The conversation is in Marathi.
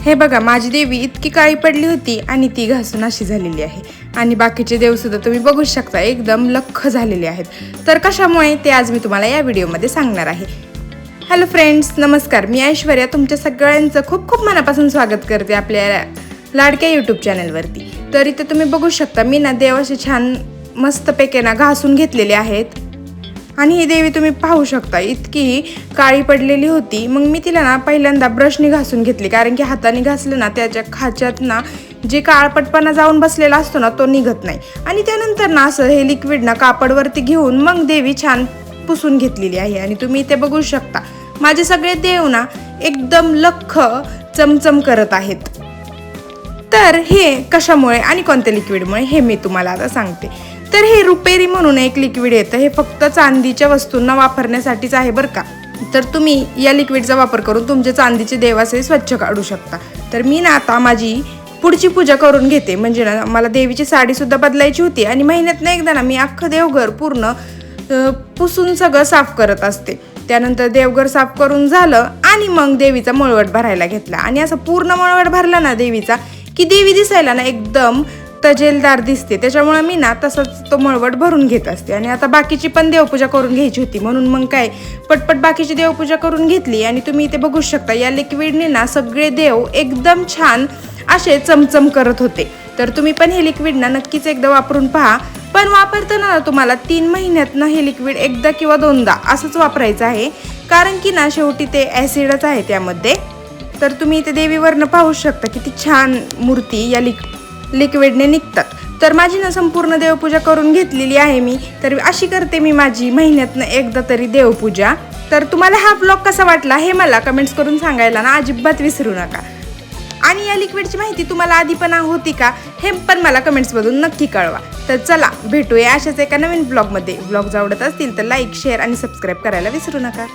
हे बघा, माझी देवी इतकी काळी पडली होती आणि ती घासून अशी झालेली आहे. आणि बाकीचे देवसुद्धा तुम्ही बघू शकता एकदम लख्ख झालेले आहेत. तर कशामुळे ते आज मी तुम्हाला या व्हिडिओमध्ये सांगणार आहे. हॅलो फ्रेंड्स, नमस्कार. मी ऐश्वर्या तुमच्या सगळ्यांचं खूप खूप मनापासून स्वागत करते आपल्या लाडक्या यूट्यूब चॅनलवरती. तर इथे तुम्ही बघू शकता मी ना देवाशी छान मस्तपैकी ना घासून घेतलेले आहेत. आणि ही देवी तुम्ही पाहू शकता इतकी काळी पडलेली होती. मग मी तिला ना पहिल्यांदा ब्रशनी घासून घेतली, कारण की हाताने घासलं ना त्याच्या खाच्यात ना जे काळपटपणा जाऊन बसलेला असतो ना तो निघत नाही. आणि त्यानंतर ना असं हे लिक्विड ना कापडवरती घेऊन मग देवी छान पुसून घेतलेली आहे. आणि तुम्ही इथे बघू शकता माझे सगळे देव ना एकदम लख्ख चमचम करत आहेत. तर हे कशामुळे आणि कोणत्या लिक्विडमुळे हे मी तुम्हाला आता सांगते. तर हे रुपेरी म्हणून एक लिक्विड येतं. हे फक्त चांदीच्या वस्तूंना वापरण्यासाठीच आहे बरं का. तर तुम्ही या लिक्विडचा वापर करून तुमचे चांदीचे देवाचे स्वच्छ काढू शकता. तर मी ना आता माझी पुढची पूजा करून घेते. म्हणजे ना मला देवीची साडीसुद्धा बदलायची होती आणि महिन्यातनं एकदा ना मी अख्खं देवघर पूर्ण पुसून सगळं साफ करत असते. त्यानंतर देवघर साफ करून झालं आणि मग देवीचा मळवट भरायला घेतला. आणि असं पूर्ण मळवट भरला ना देवीचा की देवी दिसायला ना एकदम तजेलदार दिसते. त्याच्यामुळे मी ना तसंच तो मळवट भरून घेत असते. आणि आता बाकीची पण देवपूजा करून घ्यायची होती, म्हणून मग काय पटपट बाकीची देवपूजा करून घेतली. आणि तुम्ही इथे बघू शकता या लिक्विडने ना सगळे देव एकदम छान असे चमचम करत होते. तर तुम्ही पण हे लिक्विड ना नक्कीच एकदा वापरून पहा. पण वापरताना ना तुम्हाला 3 महिन्यातनं हे लिक्विड एकदा किंवा दोनदा असंच वापरायचं आहे, कारण की ना शेवटी ते ॲसिडच आहे त्यामध्ये. तर तुम्ही इथे देवीवरनं पाहू शकता किती छान मूर्ती या लिक्विडने निघतात. तर माझी ना संपूर्ण देवपूजा करून घेतलेली आहे मी. तर अशी करते मी माझी महिन्यातनं एकदा तरी देवपूजा. तर तुम्हाला हा ब्लॉग कसा वाटला हे मला कमेंट्स करून सांगायला ना अजिबात विसरू नका. आणि या लिक्विडची माहिती तुम्हाला आधी पण होती का हे पण मला कमेंट्समधून नक्की कळवा. तर चला भेटूया अशाच एका नवीन ब्लॉगमध्ये. ब्लॉग्स आवडत असतील तर लाईक, शेअर आणि सबस्क्राईब करायला विसरू नका.